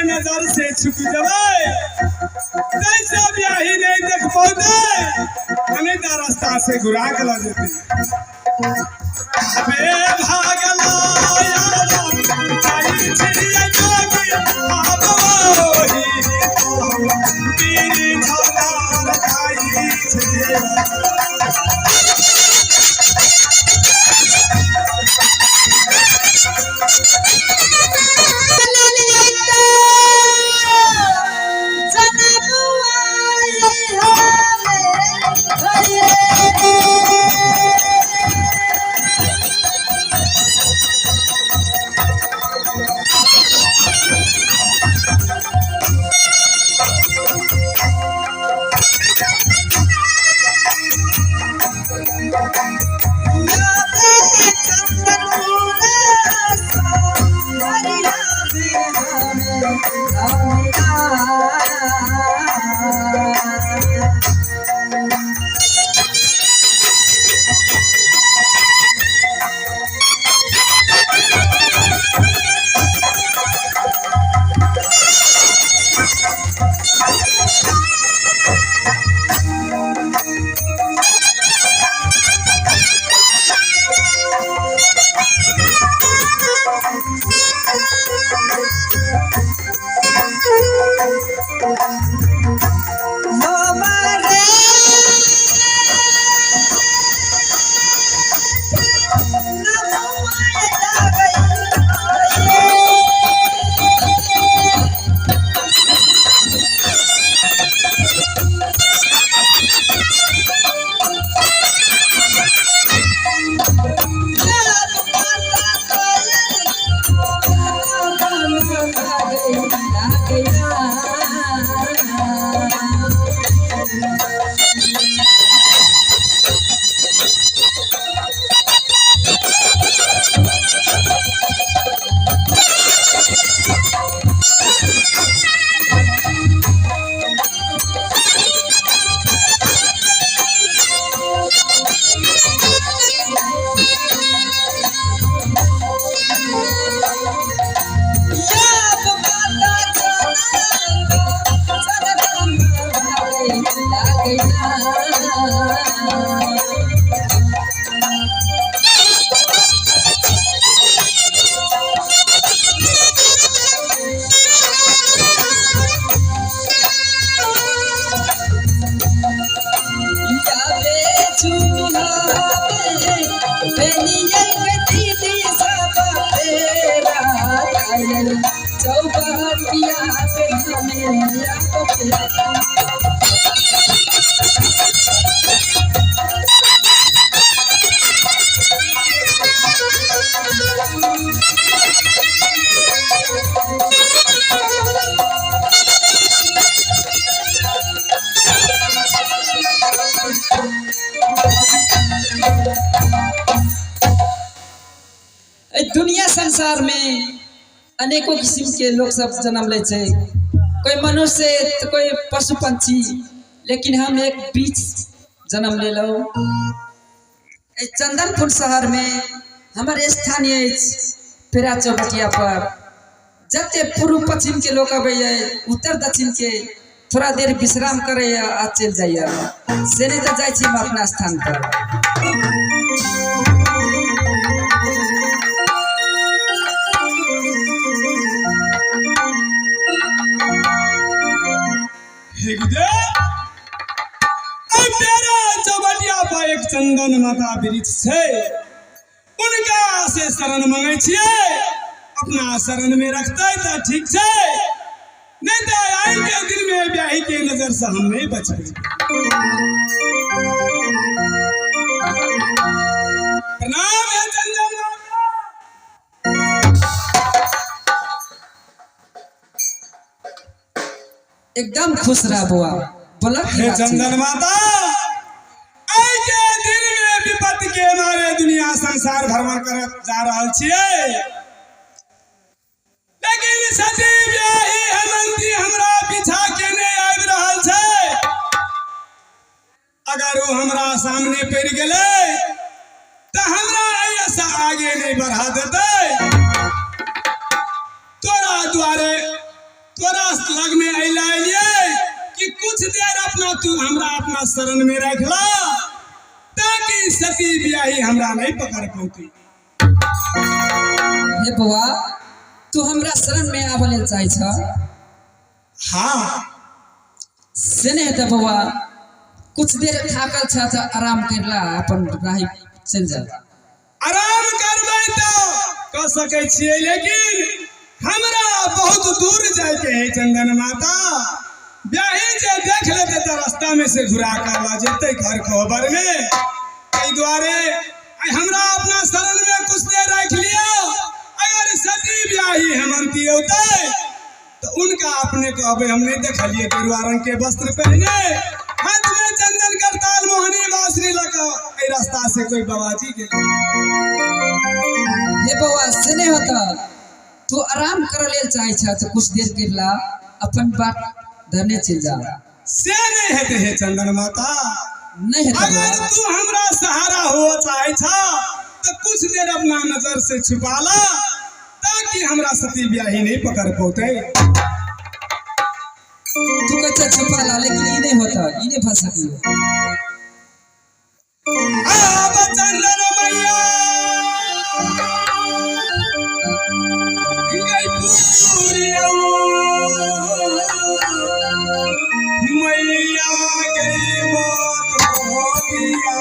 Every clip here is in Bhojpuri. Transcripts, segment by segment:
नजर से छुप जाए कैसे ब्याही नहीं देख पाते हमें रास्ता से घुरा के ला देते अबे भागला आई छिया जोगी आवोही तेरी छाता खाई छे दुनिया संसार में अनेकों किस्म के लोग सब जन्म ले छे, कोई मनुष्य तो कोई पशु पंछी, लेकिन हम एक बीच जन्म ले लो। चंदनपुर शहर में हमारे स्थानीय पेरा चौबटिया पर जते पूर्व पश्चिम के लोग अबे उत्तर दक्षिण के थोड़ा देर विश्राम करे आ चल जाइए से नहीं तो जाए हम अपना स्थान पर। चौबटिया पर एक चंदन माता वृक्ष है, उनका से शरण मांगे छिए, अपना शरण में रखते तो ठीक है, नहीं तो आई के दिन में ब्याही के नजर से हम नहीं बच गए। प्रणाम है चंदन माता। एकदम खुश रहा बुआ, बोला हे चंदन माता, आई के दिन में विपत्ति के मारे दुनिया संसार भ्रमण कर जा रहा छिए, लेकिन सती ब्याही हेमंती हमरा पीछा केने आबि रहल छै। अगर वो हमरा सामने पड़ गेले तो हमरा ऐसा आगे नहीं बढ़ा देते। तोरा द्वारे तोरा लग में अइलाइए कि कुछ देर अपना तू हमरा अपना शरण में रख ला, ताकि सती ब्याही हमरा नहीं पकड़ पौती। हे बुआ, तू हमरा शरण में आबले चाहे छ? हाँ से नहीं तो बुआ, कुछ देर थाकल छ तो आराम करला, अपन राही चल जा। आराम करबै तो कर सकै छियै, लेकिन हमरा बहुत दूर जाए के है चंदन माता। ब्याही जे देख लेते तो रास्ता में से घुरा कर ला जेते घर कोबर में। एहि द्वारे हमरा अपना शरण में कुछ देर रख लियो। अगर सती ब्याही हेमंती होते तो उनका अपने कहबे हम नहीं देखलिए गेरुआ रंग के वस्त्र पहने, हाथ में चंदन करताल मोहनी बांसुरी लगा ए रास्ता से कोई बाबाजी के। हे बउआ, से नहीं होता, तू आराम कर ले चाहे छ तो कुछ देर के ला अपन बात धरने चल जा। से नहीं हेते है चंदन माता, नहीं है। अगर तू हमरा सहारा हो चाहे छ तो कुछ देर अपना नजर से छुपा ला, ताकि हमरा सती ब्याही नहीं पकड़ पौते। तू कच्चा छुपा ला, लेकिन ये नहीं होता, ये नहीं फंस सकती। अब चंदन मैया गई पूरियो, मैया गई मौत हो दिया।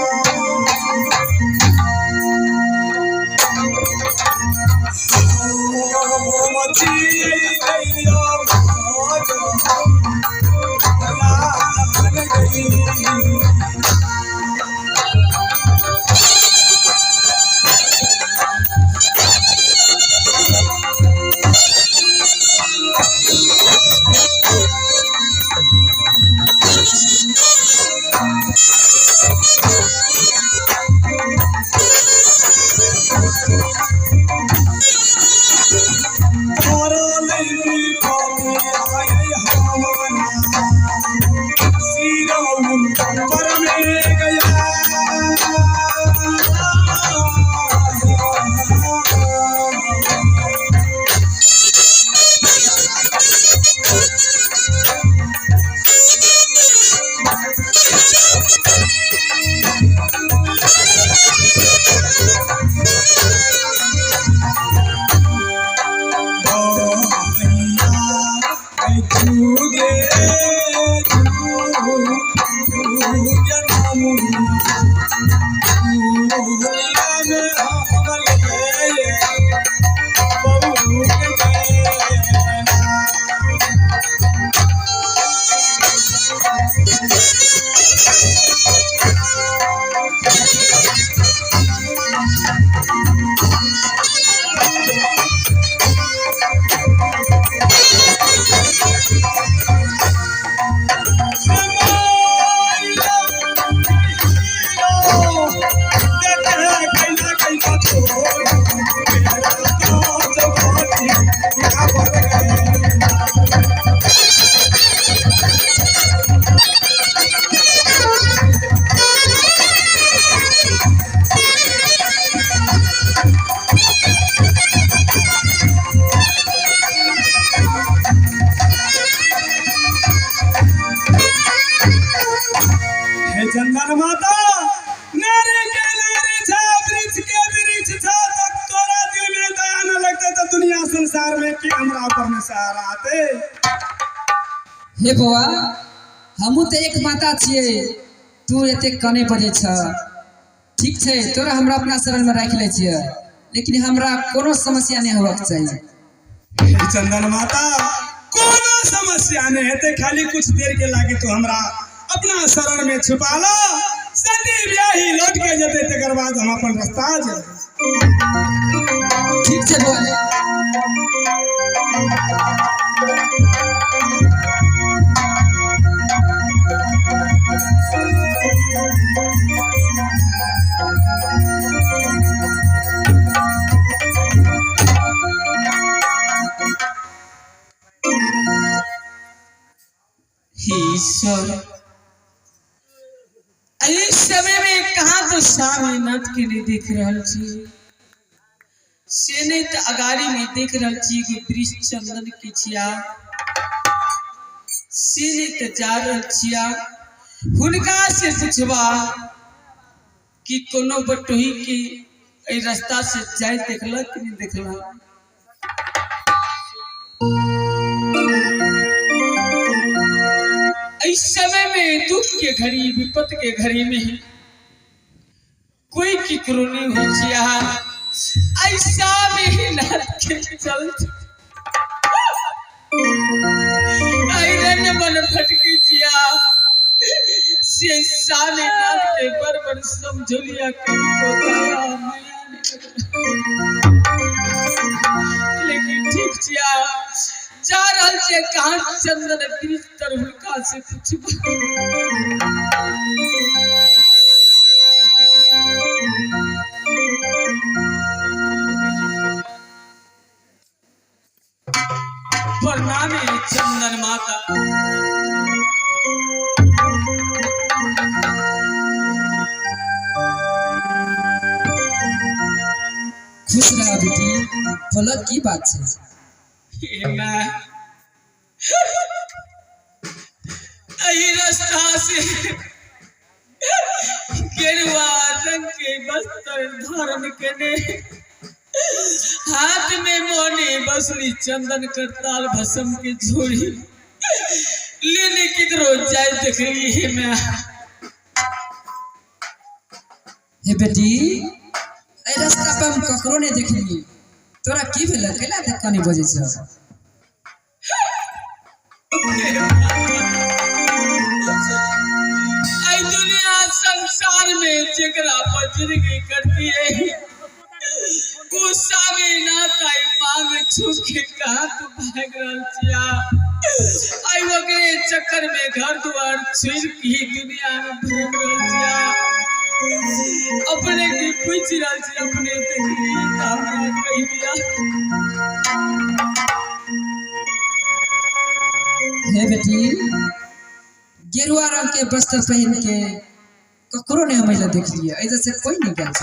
दुनिया संसार में कि हमरा ऊपर में सहारा आते। हे बौआ, हमू तो एक माता छिए, तू एते कने बजे छ। ठीक है, तोरा हमरा अपना शरण में राख ले छिए, लेकिन हमरा कोनो समस्या नहीं होबाक चाहिए। हे चंदन माता, कोनो समस्या नहीं है, खाली कुछ देर के लागे तो हमरा अपना शरण में छुपा लो। सती ब्याही लौट के जते तकर बाद हम अपन रास्ता जाए। ठीक है बौआ। ईश्वर, इस समय में कहाँ तो स्वामीनाथ के नहीं देख रहा छी, से नहीं तो अगाड़ी में देख रहा छी कि वृक्ष चंदन की छिया, से नहीं तो जा रहा छिया। हुनका से पूछवा कि कोनो बटोही की ए रास्ता से जाए देखला कि नहीं देखला। इस समय में दुख के घड़ी, विपत के घड़ी में कोई की करुणी हो जिया, ऐसा में नाथ के चल आयरन बन फटकी जिया, से साले नाथ के बरबर समझलिया को दया माया लेकिन ठीक जिया जा रहल छे कहां चंदन वृक्ष तर हुनका से पूछबा। प्रणाम चंदन माता। खुश रहा बेटी, बोलो की बात है। रास्ता से गेरुआ रंग के वस्त्र धारण करने, हाथ में मोनी बसली चंदन करताल भस्म की झोली लेने किधरो जाए देख ली है मैं। हे बेटी, ए रास्ता पे हम ककरो नहीं देखली, तोरा की भेल केला देख कनी बजे छ। आई दुनिया संसार में जेकरा पर जिंदगी करती है, गुस्सा में ना ताई मांग छुप के कहा तू भाग रहल छिया। आई ओकरे चक्कर में घर द्वार छोड़ के दुनिया में घूम रहल छिया। अपने की पूछ रहल छी, अपने देखली हमरा कह दिया। हे बेटी, गेरुआ रंग के वस्त्र पहन के ककरो ने हमें देख लिया, ऐसे से कोई नहीं गल छ।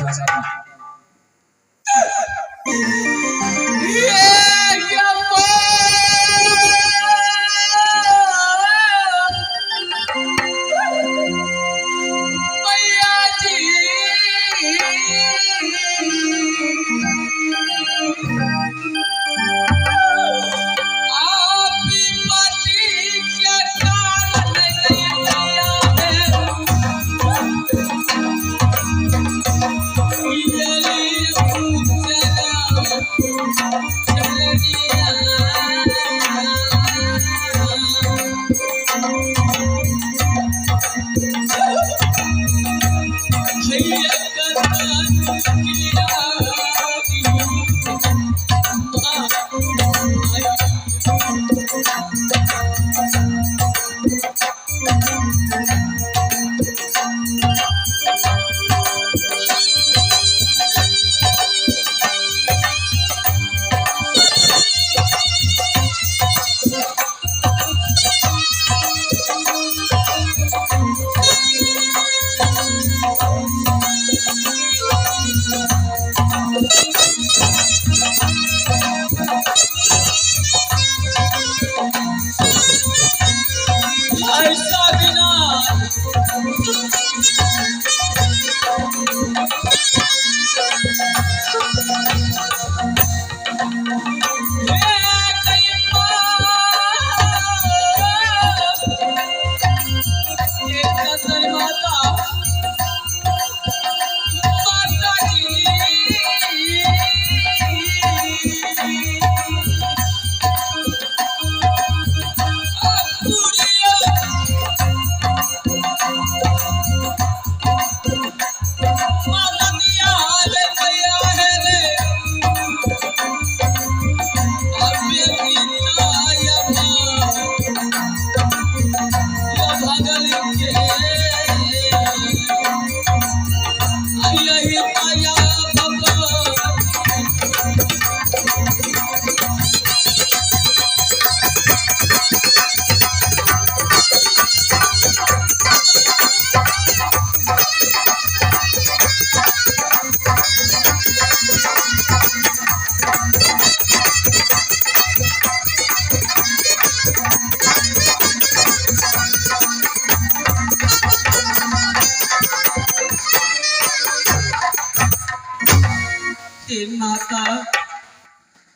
हे माता,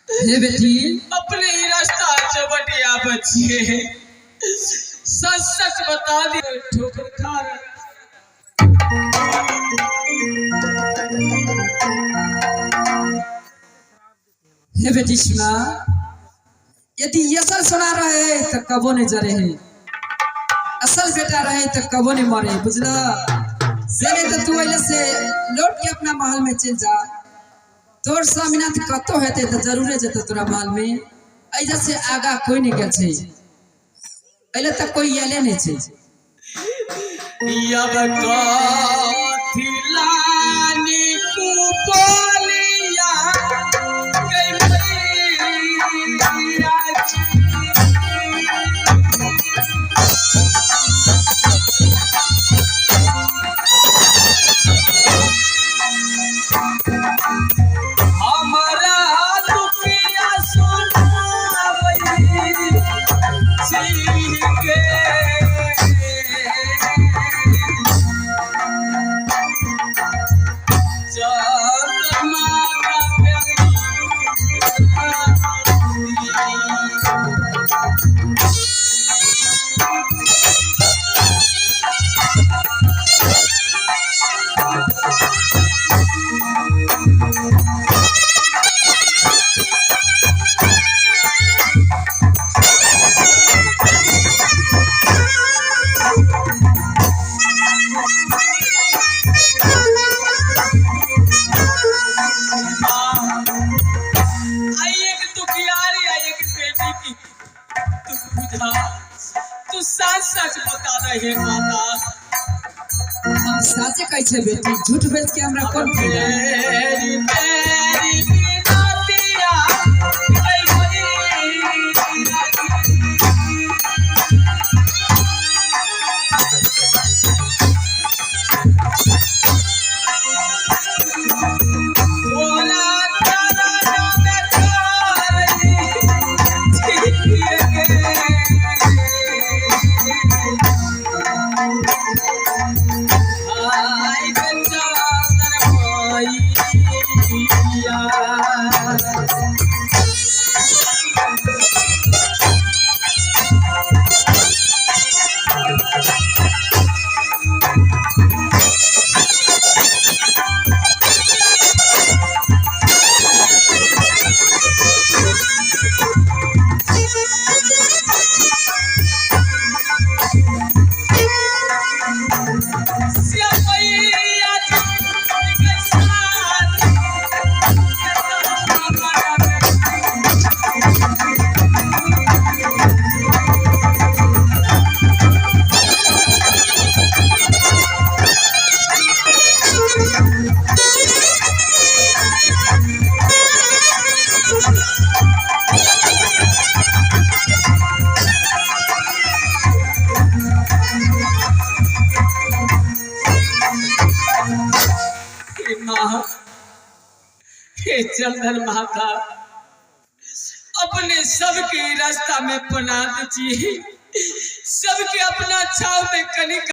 हे बेटी, अपने ही रास्ता चौबटिया बचिए। सच सच बता दे, ठोकर खा रहा। हे बेटी सुना, यदि असल सुना रहे तो कबो नहीं जरे है, असल बेटा रहे तो कबो नहीं मरे, बुझला। चले तो तू अइले से लौट के अपना महल में चल जा। तोर स्वामीनाथ कतो हेते तो जरूरे जतो तोरा महल में। ऐजा से आगा कोई नहीं गेल छै, अइले तक कोई आले नहीं छै। यब कथी लानी कुपोलिया गई मैया जी। हमरा दुखिया सुनावई छी के तू सच सच बता रहे माता। हम साचे कैसे बेटी, झूठ बोल के हमरा कौन फायदा। मेरी मेरी बिनतिया गई हे चंदन माता, अपने सबके रास्ता में पना दीजिए, सबके अपना छाव में कनिक